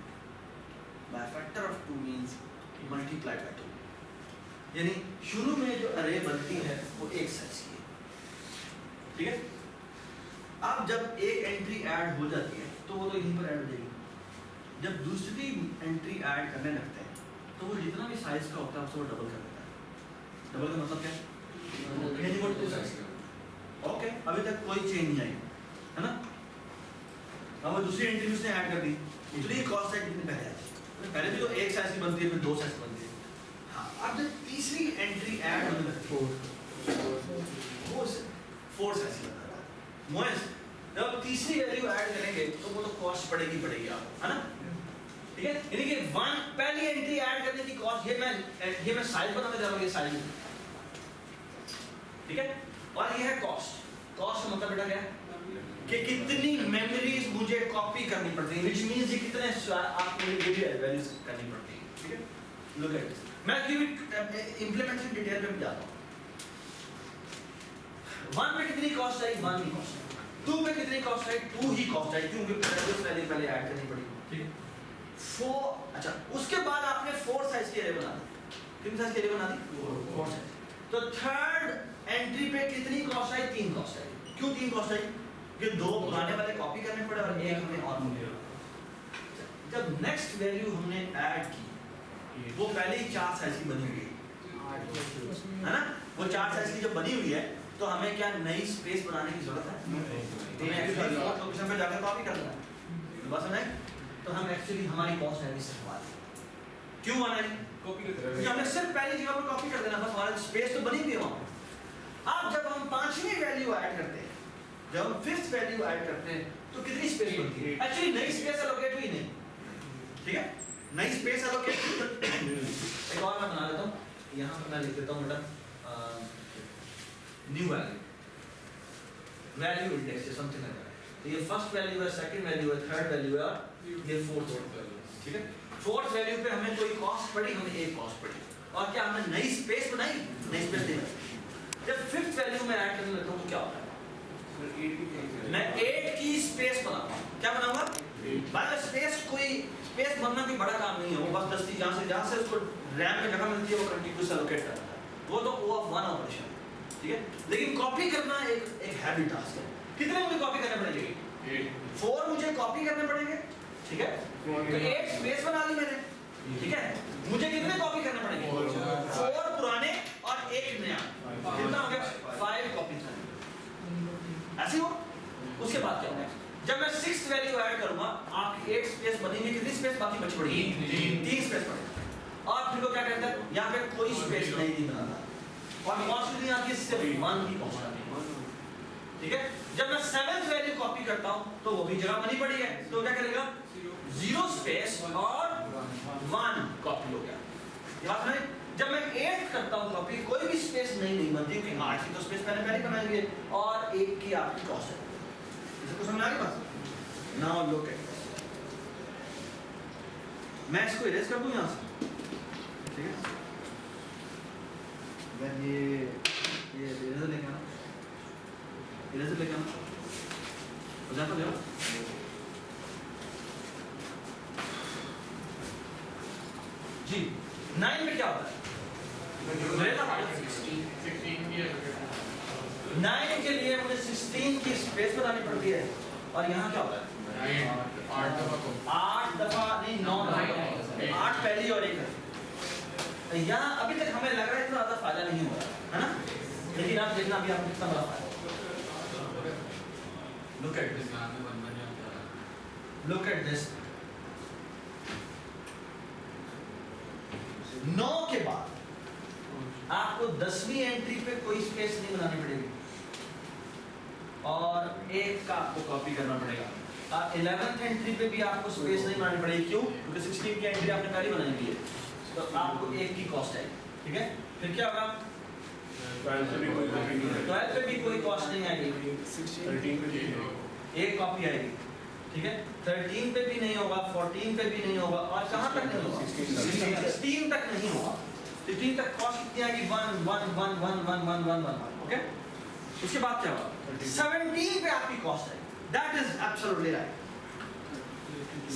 By factor of 2 means multiplied by 2. यानी शुरू में जो अरे बनती है वो एक साइज की है, ठीक है? अब जब एक एंट्री ऐड हो जाती है तो वो तो यहीं पर ऐड हो जाएगी। जब दूसरी एंट्री ऐड करने लगते हैं तो वो जितना भी साइज का होता है उसको डबल कर देता है। डबल का मतलब क्या है? यानी वो 2 साइज का। ओके, अभी तक कोई चेंज नहीं आई, है ना? अब वो दूसरी एंट्री उसने ऐड कर दी, उतनी कॉस्ट साइज कितनी पहले आई? पहले भी तो एक साइज की बनती है, फिर 2 साइज की बनती है। हाँ, अब जब तीसरी एंट्री ऐड होने लगती है वो 4 साइज की बनता है। मोइस, जब तीसरी वैल्यू ऐड करेंगे तो वो तो कॉस्ट पड़ेगी आपको, है ना? ठीक है? यानी कि पहली एंट्री ऐड करने की कॉस्ट, ये मैं साइज बताने जा रहा हूँ, ये साइज, ठीक है? और ये है कॉस्ट। कॉस्ट का मतलब बेटा क्या है कि कितनी मेमोरीज मुझे कॉपी करनी पड़ती है, which means ये कितने आपको वैल्यूज करनी पड़ती है, ठीक है? Look at this. मैं इम्प्लीमेंटेशन डिटेल पे भी जाता हूँ। 1 पे कितनी कॉस्ट आई? 1 की कॉस्ट आई। 2 पे कितनी कॉस्ट आई? 2 ही कॉस्ट आई, क्योंकि प्रीवियस वैल्यू पहले ऐड करनी पड़ी, ठीक है? 4, अच्छा, उसके बाद आपने 4 साइज की अरे बना दी। कितनी साइज की अरे बना दी? 4 साइज। तो थर्ड एंट्री पे कितनी कॉस्ट आई? 3 कॉस्ट आई। क्यों 3 कॉस्ट आई? कि 2 पुराने वाले कॉपी करने पड़े और एक हमने और मिले। जब नेक्स्ट वैल्यू हमने ऐड की वो पहले ही 4 साइज की बनी हुई है ना? वो 4 साइज की जब बनी हुई है तो हमें क्या नई स्पेस बनाने की जरूरत है? लोकेशन पे जाकर कॉपी कर लेना है, बस है। तो हम एक्चुअली हमारी कॉस्ट है सिर्फ 1। क्यों 1 है? कॉपी करते क्योंकि हमने सिर्फ पहली जगह पर कॉपी कर देना, बस हमारी स्पेस तो बनी हुई है वहाँ। अब जब हम 5वीं वैल्यू ऐड करते हैं, जब हम 5th वैल्यू ऐड करते हैं तो कितनी स्पेस बनती है? एक्चुअली नई स्पेस एलोकेट हुई नहीं, ठीक है? नई स्पेस एलोकेट एक और मैं बना देता हूँ, यहाँ पर मैं लिख देता हूँ बेटा न्यू वैल्यू इंडेक्स या समथिंग लाइक दैट। तो ये फर्स्ट वैल्यू है, सेकंड वैल्यू है, थर्ड वैल्यू है और ये फोर्थ वैल्यू, ठीक है? फोर्थ वैल्यू पे हमें कोई कॉस्ट पड़ी, हमें एक कॉस्ट पड़ी, और क्या हमने नई स्पेस बनाई? नई स्पेस नहीं बनाई। जब 5th वैल्यू में ऐड करने लगता हूँ तो क्या होता है? मैं 8 की स्पेस बनाऊंगा। क्या बनाऊंगा? भाई स्पेस कोई स्पेस बनना कोई बड़ा काम नहीं है, वो बस दस्ती जहाँ से उसको रैम में जगह मिलती है वो कंटिन्यूस एलोकेट करता है, वो तो O of 1 ऑपरेशन है, ठीक है? लेकिन कॉपी करना एक हैवी टास्क है। कितने मुझे कॉपी करने पड़ेंगे? 4 मुझे कॉपी करने पड़ेंगे, ठीक है? तो 8 स्पेस बना ली मैंने, ठीक है? मुझे कितने कॉपी करने पड़ेंगे? 4 पुराने और 1 नया, कितना हो गया? 5 कॉपी करने। ऐसे हो। उसके बाद क्या होगा? जब मैं 6th वैल्यू ऐड करूंगा, आपकी 8 स्पेस बनेंगे, कितनी स्पेस बाकी बच पड़ेगी? 3 स्पेस पड़ेगी। और फिर वो क्या करता है? यहाँ पे कोई स्पेस नहीं बनाता, और कॉस्ट नहीं आती है, सिर्फ 1 की कॉस्ट आती है, ठीक है। जब मैं 7th वैल्यू कॉपी करता हूं तो वो भी जगह बनी पड़ी है, तो क्या करेगा, 0 स्पेस और 1 कॉपी हो गया, याद है। जब मैं 8 करता हूं कॉपी, कोई भी स्पेस नहीं बनती, क्योंकि 8 की तो स्पेस मैंने पहले बनाई है, और 1 की आपकी कॉस्ट है। इसको समझ आ गई बात? नाउ लुक एट, मैं इसको इरेज कर दूं यहां से, ठीक है। मैं ये इरेजर लेके आना, इरेजर लेके आना, हो जाता है। जी 9 में क्या होता है, 9 के लिए मुझे 16 की स्पेस बनानी पड़ती है, और यहाँ क्या होता है, 8 दफा नहीं 9 दफा, 8 पहली और 1 यहाँ अभी तक हमें लग रहा है इतना ज्यादा फायदा नहीं हो रहा है ना, लेकिन आप देखना अभी आपको कितना बड़ा फायदा। Look at this. Look at this. 9 के बाद आपको 10वीं एंट्री पे कोई स्पेस नहीं बनानी पड़ेगी, और 1 का आपको कॉपी करना पड़ेगा। 11th एंट्री पे भी आपको स्पेस नहीं बनानी पड़ेगी, क्यों? क्योंकि 16 की एंट्री आपने पहले बनाई हुई है, तो आपको 1 की कॉस्ट आएगी, ठीक है। फिर क्या होगा, 12 पे भी कोई कॉस्ट नहीं आएगी, 1 कॉपी आएगी, ठीक है। 13 पे भी नहीं होगा, 14 पे भी नहीं होगा, और कहाँ तक नहीं होगा, 16 तक नहीं होगा। 16 तक कॉस्ट कितनी आएगी, 1 1 1 1 1 1 1 1, ओके। उसके बाद क्या होगा, 17 पे आपकी कॉस्ट आएगी, दैट इज एब्सोल्युटली राइट।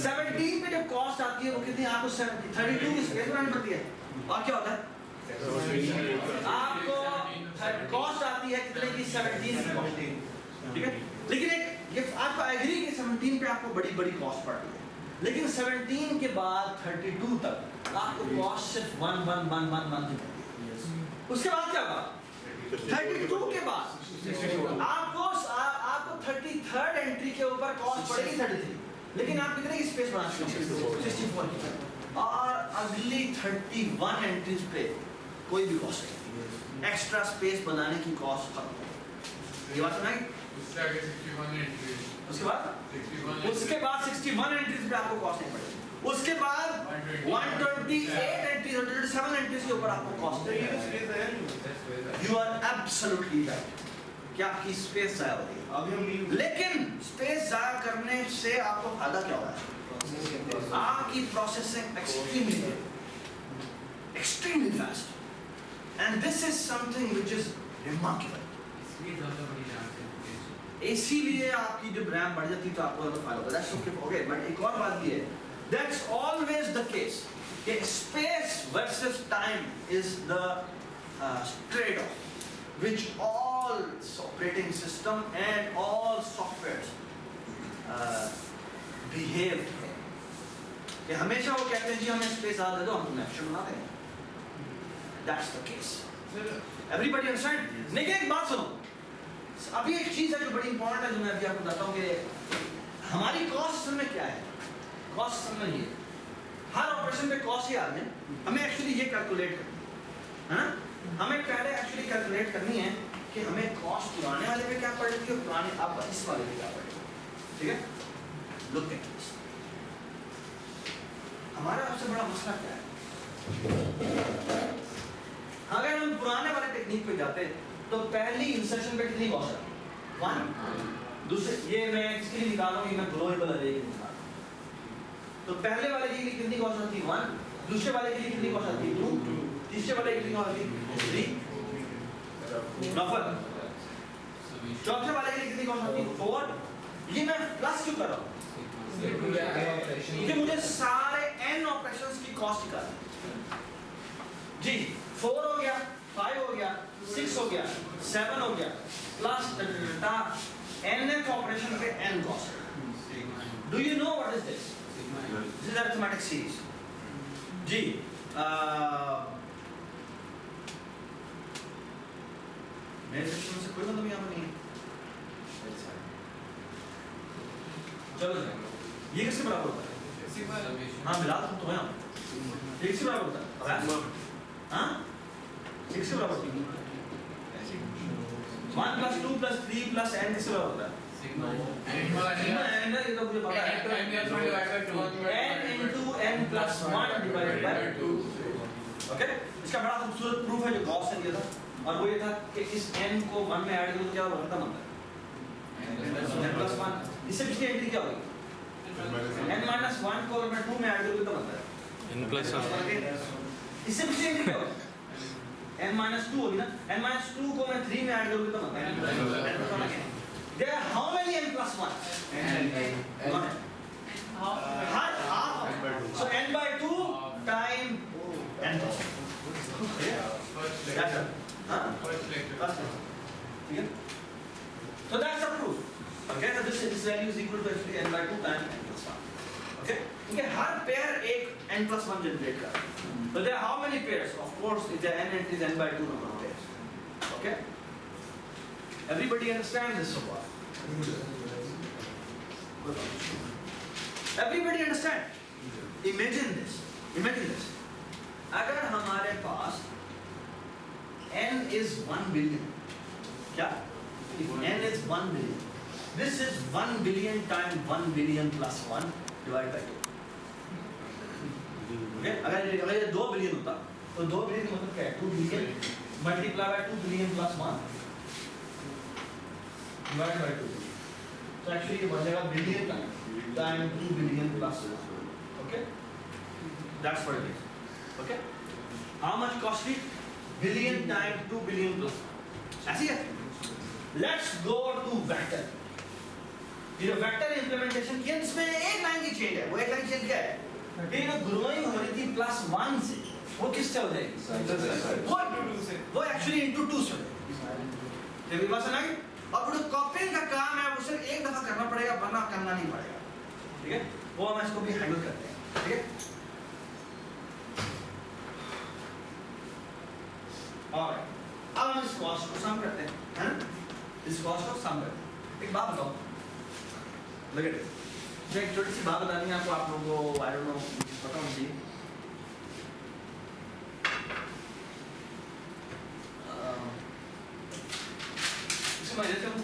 17 पे जब कॉस्ट आती है वो कितनी, आपको 32 की स्पेस बनानी पड़ती है, और क्या होता है, आपको कॉस्ट आती है कितने की, 17 की कॉस्ट, ठीक है। लेकिन एक ये आपको एग्री कि 17 पे आपको बड़ी बड़ी कॉस्ट पड़ रही है, लेकिन 17 के बाद 32 तक आपको कॉस्ट सिर्फ 1 1 1 1 1 की पड़ती है। उसके बाद क्या होगा, 32 के बाद आपको 33rd एंट्री के ऊपर कॉस्ट पड़ेगी 33, लेकिन आप कितने की स्पेस बना सकते हैं, 64 की, और अगली 31 एंट्रीज पे कोई भी कॉस्ट नहीं, एक्स्ट्रा स्पेस बनाने की कॉस्ट खत्म। ये बात सुनाई? उसके बाद 61 एंट्रीज पे आपको कॉस्ट नहीं पड़ेगी, उसके बाद 128 एंट्रीज 127 एंट्रीज के ऊपर आपको कॉस्ट नहीं। यू आर एब्सोल्युटली राइट कि आपकी स्पेस जाया होगी, लेकिन स्पेस जाया करने से आपको फायदा क्या होगा, आपकी processing extremely fast, and this is something which is remarkable. इसीलिए आपकी जब रैम बढ़ जाती है तो आपको ज़्यादा फायदा होता है, that's okay, okay, but एक और बात भी है, that's always the case कि space versus time is the trade-off which all operating system and all softwares behave कि हमेशा वो कहते हैं जी हमें स्पेस ज़्यादा दे दो, हम तुम्हें एक्शन बना देंगे, that's the case, everybody understand? लेकिन एक बात सुनो, अभी एक चीज़ है जो बड़ी इंपॉर्टेंट है, जो मैं अभी आपको बताता हूँ कि हमारी कॉस्ट असल में क्या है। कॉस्ट असल में ये हर ऑपरेशन पे कॉस्ट ही आदमी हमें एक्चुअली ये कैलकुलेट करनी है ना, हमें पहले एक्चुअली कैलकुलेट करनी है कि हमें कॉस्ट पुराने वाले पे क्या पड़ रही है और पुराने अब इस वाले पे क्या पड़ रही है, ठीक है। लुक एट दिस, हमारा सबसे बड़ा मसला क्या है, अगर हम पुराने वाले टेक्निक पे जाते हैं तो पहली इंसर्शन पे कितनी कॉस्ट है, 1, दूसरे ये मैं किसके लिए निकाल रहा हूँ, ये मैं ग्लोबल अरे के लिए निकाल रहा हूँ, तो पहले वाले के लिए कितनी कॉस्ट आती है 1, दूसरे वाले के लिए कितनी कॉस्ट आती है 2, तीसरे वाले के लिए कितनी कॉस्ट आती है 3, नफल, चौथे वाले के लिए कितनी कॉस्ट आती है 4। ये मैं प्लस क्यों कर रहा हूँ, क्योंकि मुझे सारे n ऑपरेशंस की कॉस्ट निकालनी जी, 4 हो गया, 5 हो गया, 6 हो गया, 7 हो गया, प्लस nth ऑपरेशन पे n cost. Do you know what is this? This is arithmetic series जी। मेरे सेक्शन से कोई मतलब यहाँ पर नहीं है, चलो ये किसके बराबर होता है, हाँ मिला तो है, ये किसके बराबर होता है, हाँ किसके बराबर होता है, 1 plus 2 plus 3 plus n किससे होता है? सिग्मा सिग्मा n ना, ये तो मुझे पता है। n into n plus 1 divided by 2। Okay, इसका बड़ा खूबसूरत प्रूफ है जो गॉस ने दिया था, और वो ये था कि इस n को 1 में ऐड करो तो क्या होगा? खत्म होता है n plus 1। इससे पिछली एंट्री क्या होगी? n minus 1 को अगर मैं 2 में ऐड करूँ तो बनता है n plus 1। इससे पिछली एंट्री क्या होगी? n minus 2 होगी ना, n minus 2 को मैं 3 में ऐड करूँ तो बनता है। There are how many n plus 1? Not n. Half. So n by 2 time n plus 1. That's it. Huh? First lecture. ठीक है? So that's the proof. Okay, so this value is equal to actually n by 2 times n plus 1. Okay? क्योंकि हर pair एक n plus 1 generate कर रहा है. So there are how many pairs? Of course, if the n entries n by 2 number of pairs. Okay? Everybody understands this so far? Everybody understand? Imagine this. Imagine this. अगर हमारे पास n is 1 billion, क्या? If n is 1 billion, this is 1 billion times 1 billion plus 1 divided by 2. Okay? अगर ये 2 billion होता, तो 2 billion का मतलब क्या है? 2 billion multiply by 2 billion plus 1 divided by 2. So actually ये बन जाएगा billion times 2 billion plus 1. Okay? That's what it is. Okay? How much cost it? Billion times 2 billion plus 1. ऐसी है? Let's go to vector. ये vector implementation किया, इसमें एक line की चेंज है. वो एक लाइन चेंज क्या है? ये जो ग्रोइंग हो रही थी प्लस 1 से, वो किससे हो जाएगी? वो एक्चुअली इनटू 2 से हो जाएगी. ये बात समझ? अब जो कॉपिंग का काम है उसे एक दफा करना पड़ेगा, वरना करना नहीं पड़ेगा. ठीक है? वो हम इसको भी हैंडल करते हैं. ठीक है? और अब हम इस कॉस्ट को सम करते हैं, है ना? इस कॉस्ट को सम करते हैं. एक बात बताओ, look at it. जो एक छोटी सी बात बतानी है आपको, आप लोगों को I don't know पता होना चाहिए. इसको मैं देता हूँ.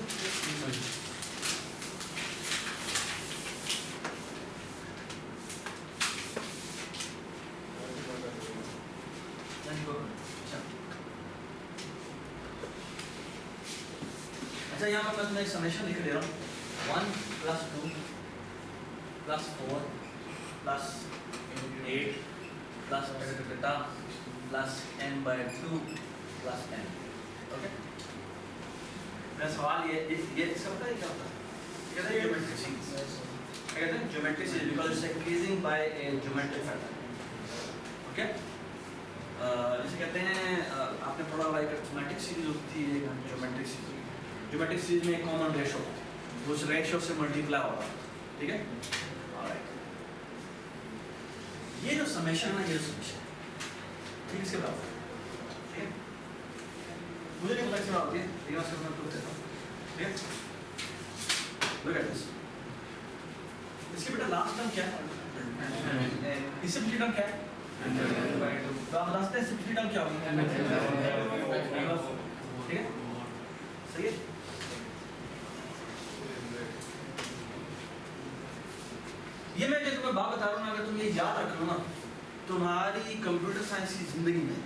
अच्छा, यहाँ पर मैं एक समेशन लिख दे रहा हूँ. 1 plus 2 plus 4 plus 8 plus plus n by 2 plus n. Okay? मेरा सवाल ये इसका पता है क्या होता है? कहते हैं geometric series. कहते हैं geometric series because it's increasing by a geometric factor. Okay? जैसे कहते हैं आपने पढ़ा होगा एक arithmetic series होती थी, एक geometric series. Geometric series में एक common ratio होता है. उस रेशियो से मल्टीप्लाई होगा. ठीक है? ऑलराइट. ये जो समेशन है, ये जो समेशन ठीक इसके बराबर है. ठीक है? मुझे नहीं पता इसके बराबर है, लेकिन उसको मैं प्रूफ देता हूँ. ठीक है? Look at this. इसके बेटा लास्ट टर्म क्या है? इससे पिछली टर्म क्या है? तो आप बता सकते हैं इससे पिछली टर्म क्या होगी? ठीक है? सही है? ये मैं जो तुम्हें बात बता रहा हूँ ना, अगर तुम ये याद रख लो ना, तुम्हारी कंप्यूटर साइंस की जिंदगी में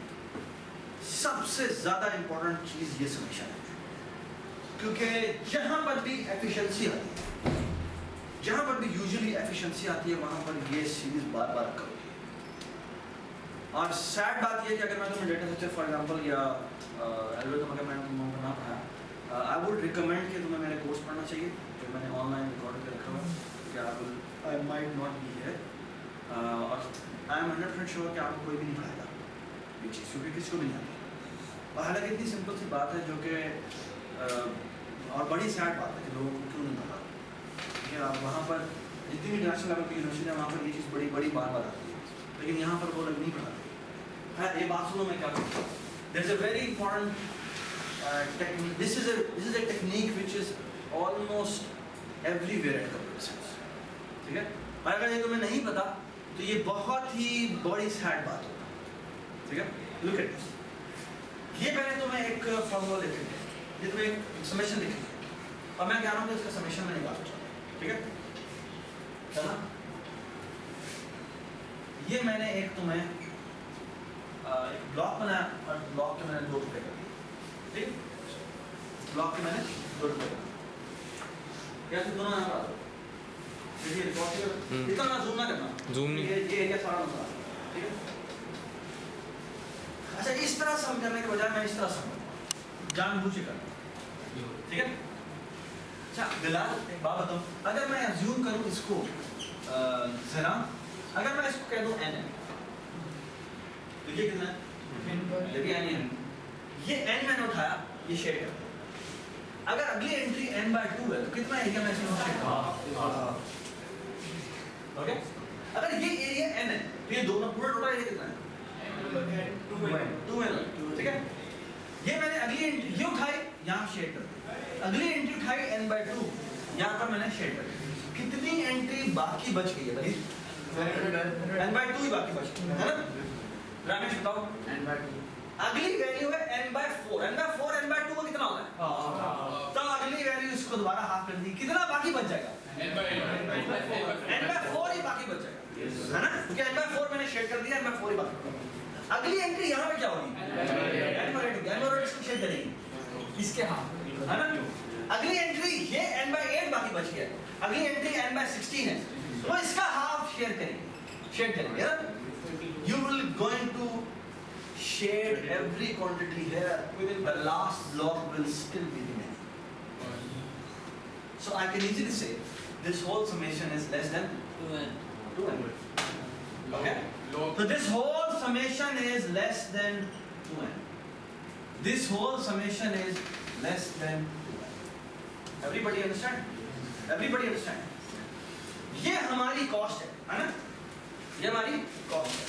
सबसे ज्यादा इंपॉर्टेंट चीज ये समेशन है. क्योंकि जहां पर भी एफिशिएंसी आती है, जहां पर भी यूजुअली एफिशिएंसी आती है, वहां पर ये सीरीज बार बार करोगे. और सैड बात ये है कि अगर मैं तुम्हें डेटा स्ट्रक्चर फॉर एग्जांपल या एल्गोरिथम अगर मैं तुमको ना पढ़ा, आई वुड रिकमेंड कि तुम्हें मेरे कोर्स पढ़ना चाहिए जो मैंने ऑनलाइन रिकॉर्ड करके रखा हुआ है. I might not be here. और I am 100% sure कि आपको कोई भी नहीं पढ़ाएगा ये चीज़, क्योंकि किसको नहीं आती. और हालांकि इतनी सिंपल सी बात है जो कि और बड़ी सैड बात है कि लोगों को क्यों नहीं पता. ठीक है? आप वहाँ पर जितनी भी इंटरनेशनल लेवल की यूनिवर्सिटी है, वहाँ पर ये चीज़ बड़ी बड़ी बार आती है, लेकिन यहाँ पर वो लोग नहीं पढ़ाते. हाँ, ये बात सुनो मैं क्या कहता हूँ. There is a very important technique. This is a technique which is almost everywhere in computer science. ठीक है? और अगर ये तुम्हें नहीं पता तो ये बहुत ही बड़ी सैड बात होगा. ठीक है? Look at this. ये मैंने तुम्हें एक फॉर्मूला लिख दिया, ये तुम्हें एक समेशन लिख दिया और मैं कह रहा हूँ कि इसका समेशन मैं निकाल सकता हूँ, ठीक है? चला, ये मैंने एक तुम्हें एक ब्लॉक बनाया और ब्लॉक के मैंने 2 टुकड़े कर दिए, ठीक? ब्लॉक के मैंने 2 टुकड़े कर दिए, कैसे दोनों यहाँ पर आ जाओ, देखिए रिकॉर्ड इतना जूम ना करना, Zoom नहीं। ये एरिया सारा मसला, ठीक है? अच्छा, इस तरह समझने के बजाय मैं इस तरह समझूंगा, जानबूझ के करना, ठीक है? अच्छा बिलाल, एक बात बताऊं, अगर मैं अज्यूम करूं इसको जरा, अगर मैं इसको कह दूं n है, तो ये कितना है? ये भी n ही है। ये n मैंने उठाया, ये शेड है। अगर अगली एंट्री n/2 है तो कितना एरिया मैं इसमें शेड करूंगा? ओके, अगर ये एरिया n है तो ये दोनों पूरा टोटल एरिया कितना है? 2n, ठीक है? ये मैंने अगली एंट्री ये उठाई, यहाँ शेड कर दी, अगली एंट्री उठाई n/2, यहाँ पर मैंने शेड कर दी, कितनी एंट्री बाकी बच गई है भाई? n/2 ही बाकी बच गई है ना? रामेश बताओ, अगली वैल्यू है n/4, n/4 n/2 का कितना होता है? तो अगली वैल्यू इसको दोबारा हाफ कर दी, कितना बाकी बच जाएगा? n/4 ही बाकी बच जाएगा, है ना? क्योंकि n/4 मैंने शेड कर दिया, n/4 ही बाकी। अगली एंट्री यहाँ पे क्या होगी? n/8 इसको शेड करेंगे, इसके हाफ, है ना? अगली एंट्री ये n/8 बाकी बच गया, अगली एंट्री n/16 है, तो इसका हाफ शेयर करेंगे, शेड करेंगे ना? You will going to shade every quantity here, the last block will still be remaining. So I can easily say this whole summation is less than 2n. Okay? So this whole summation is less than 2n. This whole summation is less than 2n. Everybody understand? Everybody understand? ये हमारी cost है ना? ये हमारी cost है।